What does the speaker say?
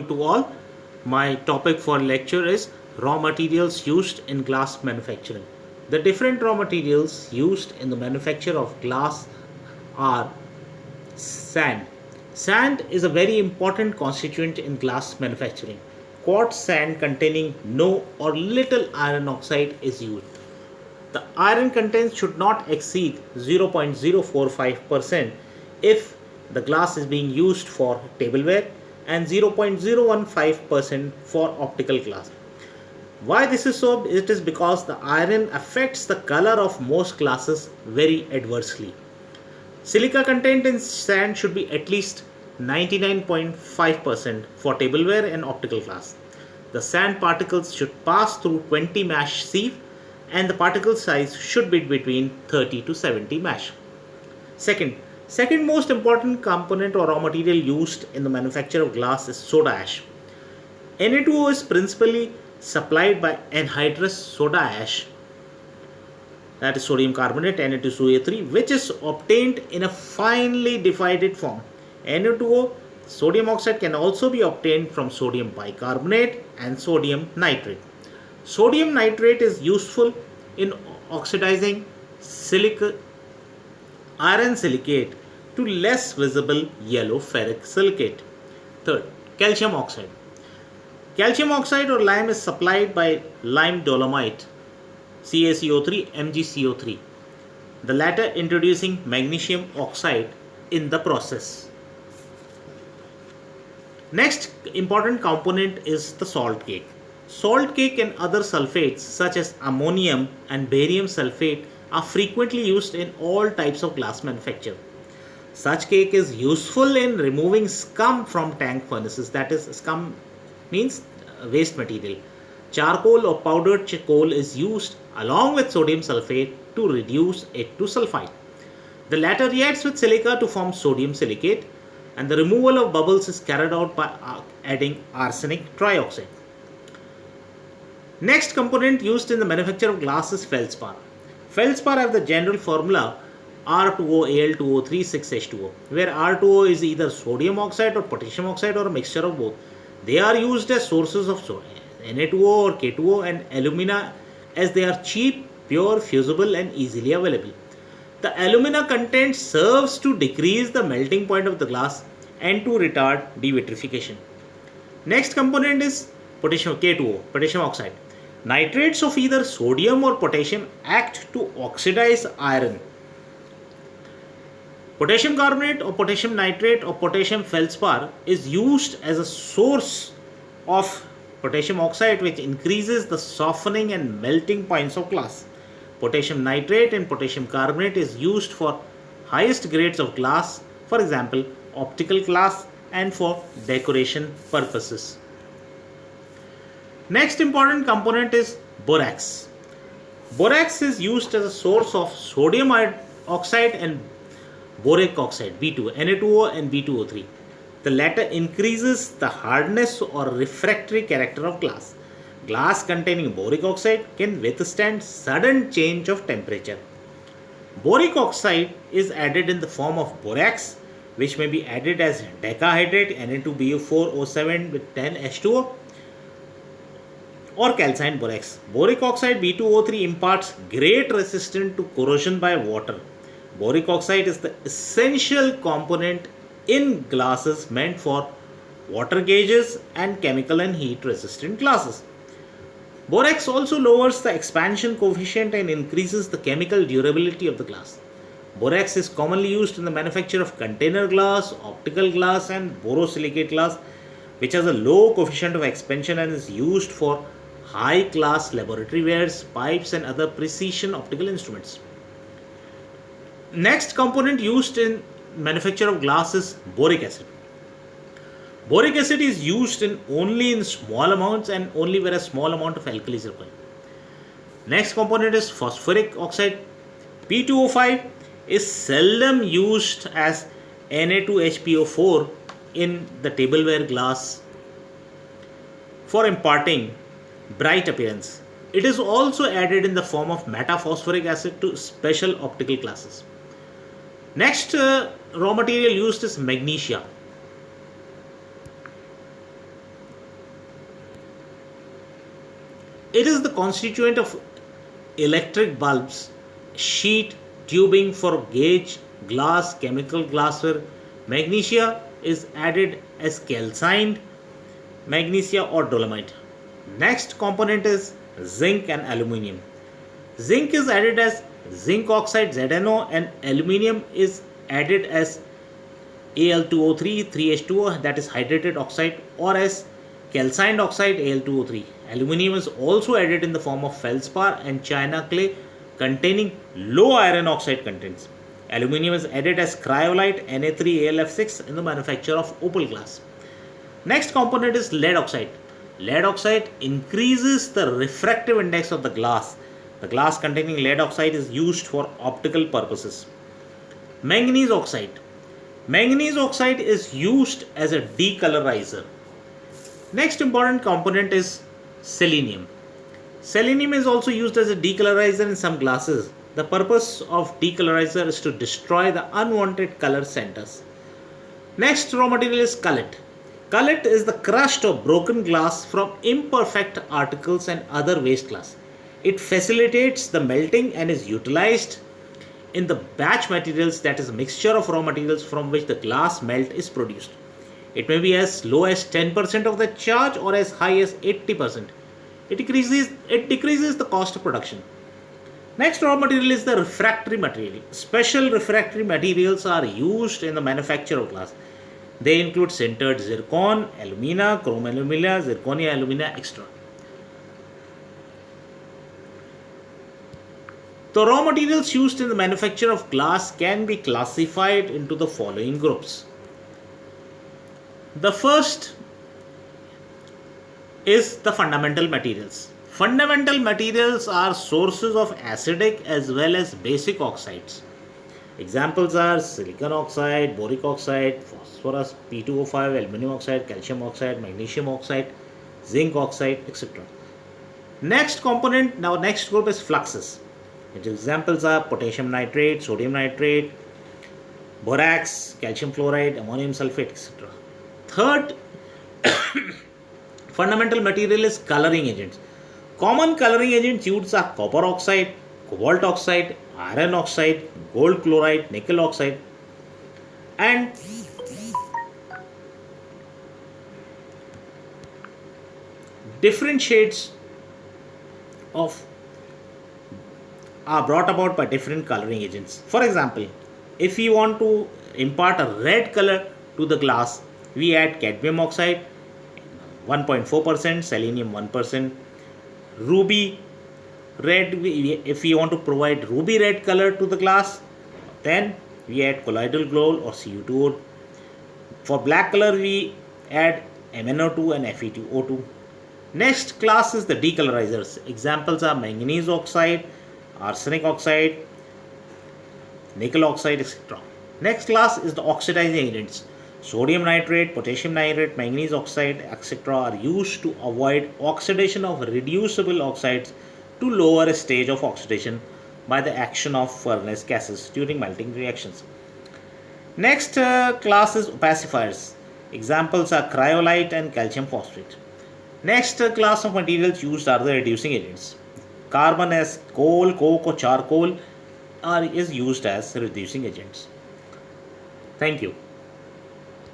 to all. My topic for lecture is raw materials used in glass manufacturing. The different raw materials used in the manufacture of glass are sand. Sand is a very important constituent in glass manufacturing. Quartz sand containing no or little iron oxide is used. The iron content should not exceed 0.045% if the glass is being used for tableware and 0.015% for optical glass. Why this is so? It is because the iron affects the color of most glasses very adversely. Silica content in sand should be at least 99.5% for tableware and optical glass. The sand particles should pass through 20 mesh sieve and the particle size should be between 30 to 70 mesh. Second most important component or raw material used in the manufacture of glass is soda ash. Na2O is principally supplied by anhydrous soda ash, that is sodium carbonate Na2SO3, which is obtained in a finely divided form. Na2O sodium oxide can also be obtained from sodium bicarbonate and sodium nitrate. Sodium nitrate is useful in oxidizing iron silicate to less visible yellow ferric silicate. Third, calcium oxide. Calcium oxide or lime is supplied by lime dolomite CaCO3 MgCO3, the latter introducing magnesium oxide in the process. Next important component is the salt cake. Salt cake and other sulfates such as ammonium and barium sulfate are frequently used in all types of glass manufacture. Such cake is useful in removing scum from tank furnaces, that is, scum means waste material. Charcoal or powdered coal is used along with sodium sulfate to reduce it to sulfite. The latter reacts with silica to form sodium silicate, and the removal of bubbles is carried out by adding arsenic trioxide. Next component used in the manufacture of glass is feldspar. Feldspar have the general formula R2O Al2O3 6H2O, where R2O is either sodium oxide or potassium oxide or a mixture of both. They are used as sources of Na2O or K2O and alumina, as they are cheap, pure, fusible and easily available. The alumina content serves to decrease the melting point of the glass and to retard devitrification. Next component is potassium K2O, potassium oxide. Nitrates of either sodium or potassium act to oxidize iron. Potassium carbonate or potassium nitrate or potassium feldspar is used as a source of potassium oxide, which increases the softening and melting points of glass. Potassium nitrate and potassium carbonate is used for highest grades of glass, for example, optical glass and for decoration purposes. Next important component is borax. Borax is used as a source of sodium oxide and boric oxide B2, Na2O and B2O3. The latter increases the hardness or refractory character of glass. Glass containing boric oxide can withstand sudden change of temperature. Boric oxide is added in the form of borax, which may be added as decahydrate Na2BO4O7 with 10H2O or calcined borax. Boric oxide B2O3 imparts great resistance to corrosion by water. Boric oxide is the essential component in glasses meant for water gauges and chemical and heat resistant glasses. Borax also lowers the expansion coefficient and increases the chemical durability of the glass. Borax is commonly used in the manufacture of container glass, optical glass and borosilicate glass, which has a low coefficient of expansion and is used for high class laboratory wares, pipes and other precision optical instruments. Next component used in manufacture of glass is boric acid. Boric acid is used only in small amounts and only where a small amount of alkali is required. Next component is phosphoric oxide. P2O5 is seldom used as Na2HPO4 in the tableware glass for imparting bright appearance. It is also added in the form of metaphosphoric acid to special optical glasses. Next raw material used is magnesia. It is the constituent of electric bulbs, sheet, tubing for gauge, glass, chemical glassware. Magnesia is added as calcined magnesia or dolomite. Next component is zinc and aluminium. Zinc is added as zinc oxide ZnO and aluminium is added as Al2O3 3H2O, that is hydrated oxide, or as calcined oxide Al2O3. Aluminium is also added in the form of feldspar and china clay containing low iron oxide contents. Aluminium is added as cryolite Na3AlF6 in the manufacture of opal glass. Next component is lead oxide. Lead oxide increases the refractive index of the glass. The glass containing lead oxide is used for optical purposes. Manganese oxide. Manganese oxide is used as a decolorizer. Next important component is selenium. Selenium is also used as a decolorizer in some glasses. The purpose of decolorizer is to destroy the unwanted color centers. Next raw material is cullet. Cullet is the crushed or broken glass from imperfect articles and other waste glass. It facilitates the melting and is utilized in the batch materials, that is a mixture of raw materials from which the glass melt is produced. It may be as low as 10% of the charge or as high as 80%. It decreases the cost of production. Next raw material is the refractory material. Special refractory materials are used in the manufacture of glass. They include sintered zircon, alumina, chrome alumina, zirconia alumina, etc. The raw materials used in the manufacture of glass can be classified into the following groups. The first is the fundamental materials. Fundamental materials are sources of acidic as well as basic oxides. Examples are silicon oxide, boric oxide, phosphorus, P2O5, aluminum oxide, calcium oxide, magnesium oxide, zinc oxide, etc. Next group is fluxes. Its examples are potassium nitrate, sodium nitrate, borax, calcium fluoride, ammonium sulfate, etc. Third fundamental material is coloring agents. Common coloring agents used are copper oxide, cobalt oxide, iron oxide, gold chloride, nickel oxide, and different shades of are brought about by different coloring agents. For example, if we want to impart a red color to the glass, we add cadmium oxide 1.4%, selenium 1%, ruby red. If we want to provide ruby red color to the glass, then we add colloidal gold or Cu2O. For black color, we add MnO2 and Fe2O2. Next class is the decolorizers. Examples are manganese oxide, arsenic oxide, nickel oxide, etc. Next class is the oxidizing agents. Sodium nitrate, potassium nitrate, manganese oxide, etc. are used to avoid oxidation of reducible oxides to lower a stage of oxidation by the action of furnace gases during melting reactions. Next class is opacifiers. Examples are cryolite and calcium phosphate. Next class of materials used are the reducing agents. Carbon as coal, coke or charcoal is used as reducing agents. Thank you.